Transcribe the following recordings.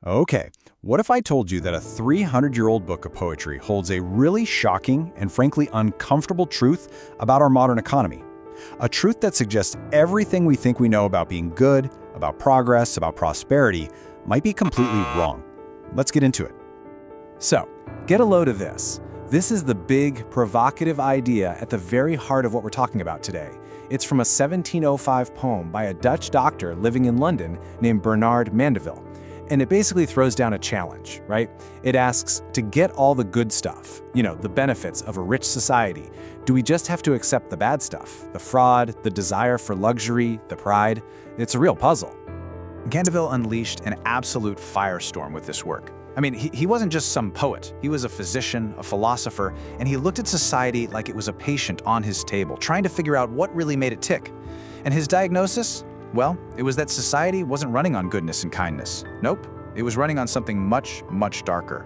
Okay, what if I told you that a 300-year-old book of poetry holds a really shocking and frankly uncomfortable truth about our modern economy? A truth that suggests everything we think we know about being good, about progress, about prosperity, might be completely wrong. Let's get into it. So, get a load of this. This is the big, provocative idea at the very heart of what we're talking about today. It's from a 1705 poem by a Dutch doctor living in London named Bernard Mandeville. And it basically throws down a challenge, right? It asks, to get all the good stuff, the benefits of a rich society, do we just have to accept the bad stuff? The fraud, the desire for luxury, the pride? It's a real puzzle. Mandeville unleashed an absolute firestorm with this work. I mean, he wasn't just some poet. He was a physician, a philosopher, and he looked at society like it was a patient on his table, trying to figure out what really made it tick. And his diagnosis? Well, it was that society wasn't running on goodness and kindness. Nope, it was running on something much, much darker.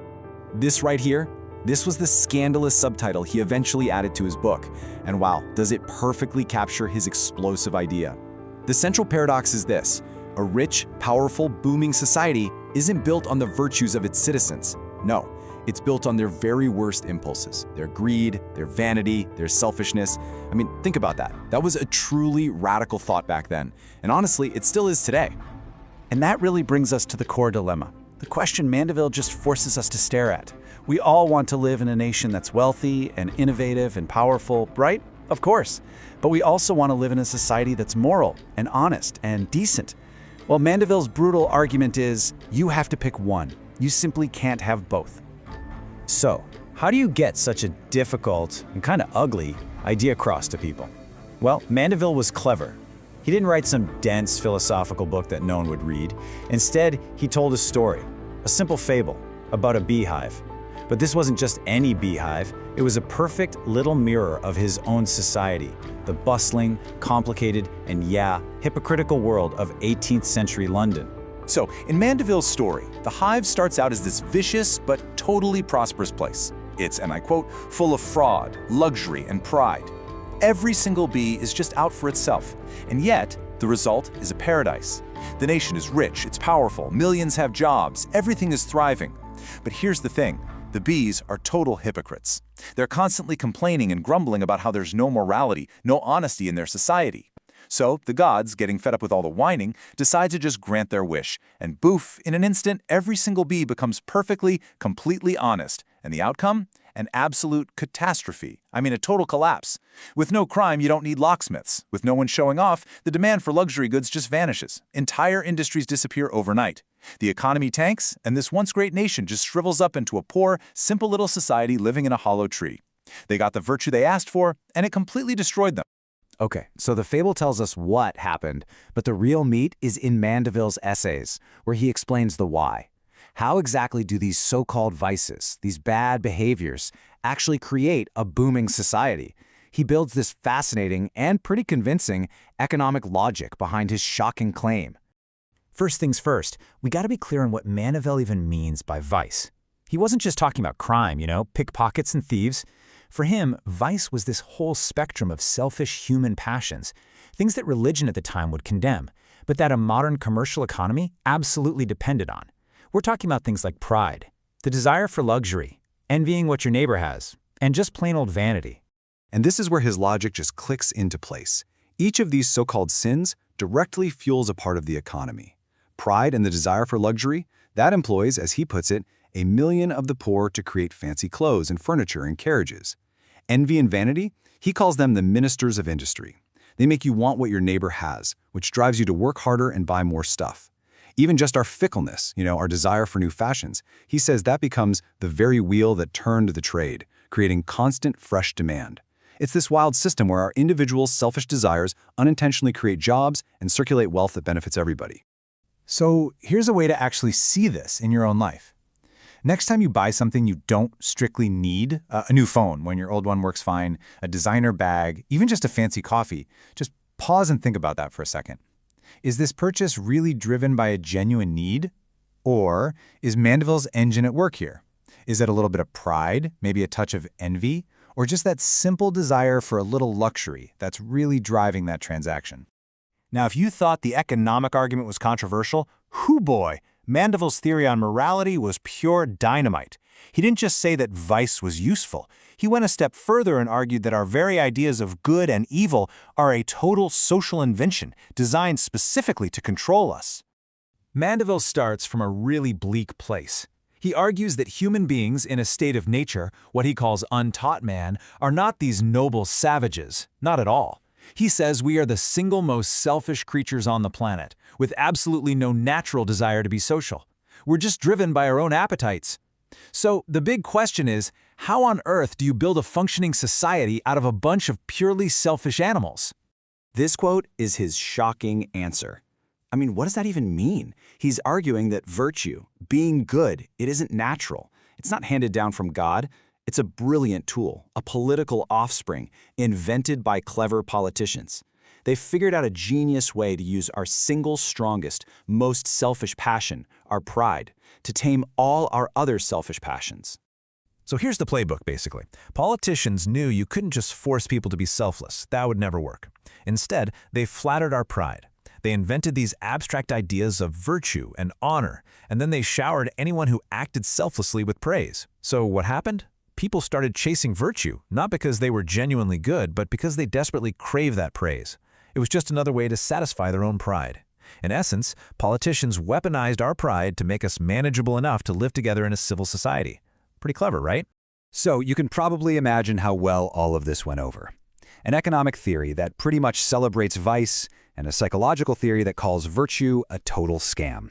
This right here, this was the scandalous subtitle he eventually added to his book. And wow, does it perfectly capture his explosive idea. The central paradox is this: a rich, powerful, booming society isn't built on the virtues of its citizens. No, it's built on their very worst impulses, their greed, their vanity, their selfishness. I mean, think about that. That was a truly radical thought back then. And honestly, it still is today. And that really brings us to the core dilemma, the question Mandeville just forces us to stare at. We all want to live in a nation that's wealthy and innovative and powerful, right? Of course. But we also want to live in a society that's moral and honest and decent. Well, Mandeville's brutal argument is, you have to pick one. You simply can't have both. So, how do you get such a difficult and kind of ugly idea across to people? Well, Mandeville was clever. He didn't write some dense philosophical book that no one would read. Instead, he told a story, a simple fable about a beehive. But this wasn't just any beehive, it was a perfect little mirror of his own society, the bustling, complicated, and hypocritical world of 18th century London. So, in Mandeville's story, the hive starts out as this vicious but totally prosperous place. It's, and I quote, full of fraud, luxury, and pride. Every single bee is just out for itself, and yet the result is a paradise. The nation is rich, it's powerful, millions have jobs, everything is thriving. But here's the thing. The bees are total hypocrites. They're constantly complaining and grumbling about how there's no morality, no honesty in their society. So the gods, getting fed up with all the whining, decide to just grant their wish. And boof, in an instant, every single bee becomes perfectly, completely honest. And the outcome? An absolute catastrophe. I mean, a total collapse. With no crime, you don't need locksmiths. With no one showing off, the demand for luxury goods just vanishes. Entire industries disappear overnight. The economy tanks, and this once great nation just shrivels up into a poor, simple little society living in a hollow tree. They got the virtue they asked for, and it completely destroyed them. Okay, so the fable tells us what happened, but the real meat is in Mandeville's essays, where he explains the why. How exactly do these so-called vices, these bad behaviors, actually create a booming society? He builds this fascinating and pretty convincing economic logic behind his shocking claim. First things first, we got to be clear on what Mandeville even means by vice. He wasn't just talking about crime, pickpockets and thieves. For him, vice was this whole spectrum of selfish human passions, things that religion at the time would condemn, but that a modern commercial economy absolutely depended on. We're talking about things like pride, the desire for luxury, envying what your neighbor has, and just plain old vanity. And this is where his logic just clicks into place. Each of these so-called sins directly fuels a part of the economy. Pride and the desire for luxury, that employs, as he puts it, a million of the poor to create fancy clothes and furniture and carriages. Envy and vanity, he calls them the ministers of industry. They make you want what your neighbor has, which drives you to work harder and buy more stuff. Even just our fickleness, our desire for new fashions, he says that becomes the very wheel that turned the trade, creating constant, fresh demand. It's this wild system where our individual selfish desires unintentionally create jobs and circulate wealth that benefits everybody. So here's a way to actually see this in your own life. Next time you buy something you don't strictly need, a new phone when your old one works fine, a designer bag, even just a fancy coffee, just pause and think about that for a second. Is this purchase really driven by a genuine need? Or is Mandeville's engine at work here? Is it a little bit of pride, maybe a touch of envy, or just that simple desire for a little luxury that's really driving that transaction? Now, if you thought the economic argument was controversial, hoo boy, Mandeville's theory on morality was pure dynamite. He didn't just say that vice was useful. He went a step further and argued that our very ideas of good and evil are a total social invention designed specifically to control us. Mandeville starts from a really bleak place. He argues that human beings in a state of nature, what he calls untaught man, are not these noble savages, not at all. He says we are the single most selfish creatures on the planet, with absolutely no natural desire to be social. We're just driven by our own appetites. So the big question is, how on earth do you build a functioning society out of a bunch of purely selfish animals? This quote is his shocking answer. I mean, what does that even mean? He's arguing that virtue, being good, it isn't natural. It's not handed down from God. It's a brilliant tool, a political offspring, invented by clever politicians. They figured out a genius way to use our single strongest, most selfish passion, our pride, to tame all our other selfish passions. So here's the playbook, basically. Politicians knew you couldn't just force people to be selfless. That would never work. Instead, they flattered our pride. They invented these abstract ideas of virtue and honor, and then they showered anyone who acted selflessly with praise. So what happened? People started chasing virtue, not because they were genuinely good, but because they desperately craved that praise. It was just another way to satisfy their own pride. In essence, politicians weaponized our pride to make us manageable enough to live together in a civil society. Pretty clever, right? So you can probably imagine how well all of this went over. An economic theory that pretty much celebrates vice, and a psychological theory that calls virtue a total scam.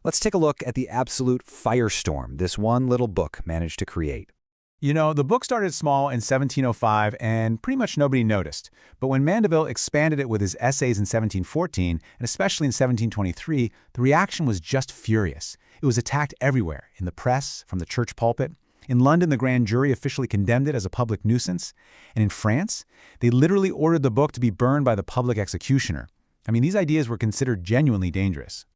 Let's take a look at the absolute firestorm this one little book managed to create. You know, the book started small in 1705 and pretty much nobody noticed. But when Mandeville expanded it with his essays in 1714, and especially in 1723, the reaction was just furious. It was attacked everywhere, in the press, from the church pulpit. In London, the grand jury officially condemned it as a public nuisance. And in France, they literally ordered the book to be burned by the public executioner. I mean, these ideas were considered genuinely dangerous.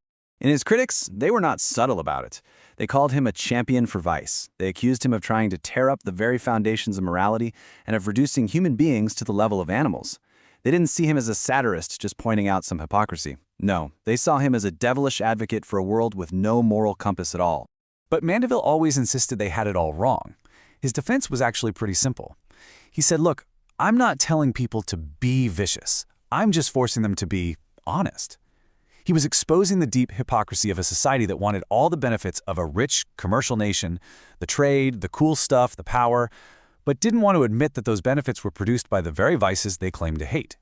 And his critics, they were not subtle about it. They called him a champion for vice. They accused him of trying to tear up the very foundations of morality and of reducing human beings to the level of animals. They didn't see him as a satirist just pointing out some hypocrisy. No, they saw him as a devilish advocate for a world with no moral compass at all. But Mandeville always insisted they had it all wrong. His defense was actually pretty simple. He said, look, I'm not telling people to be vicious. I'm just forcing them to be honest. He was exposing the deep hypocrisy of a society that wanted all the benefits of a rich commercial nation, the trade, the cool stuff, the power, but didn't want to admit that those benefits were produced by the very vices they claimed to hate.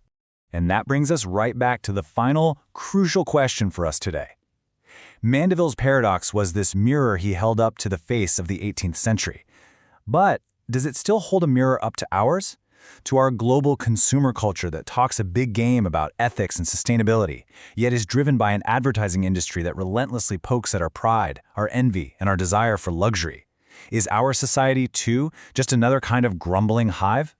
And that brings us right back to the final, crucial question for us today. Mandeville's paradox was this mirror he held up to the face of the 18th century. But does it still hold a mirror up to ours? To our global consumer culture that talks a big game about ethics and sustainability, yet is driven by an advertising industry that relentlessly pokes at our pride, our envy, and our desire for luxury? Is our society, too, just another kind of grumbling hive?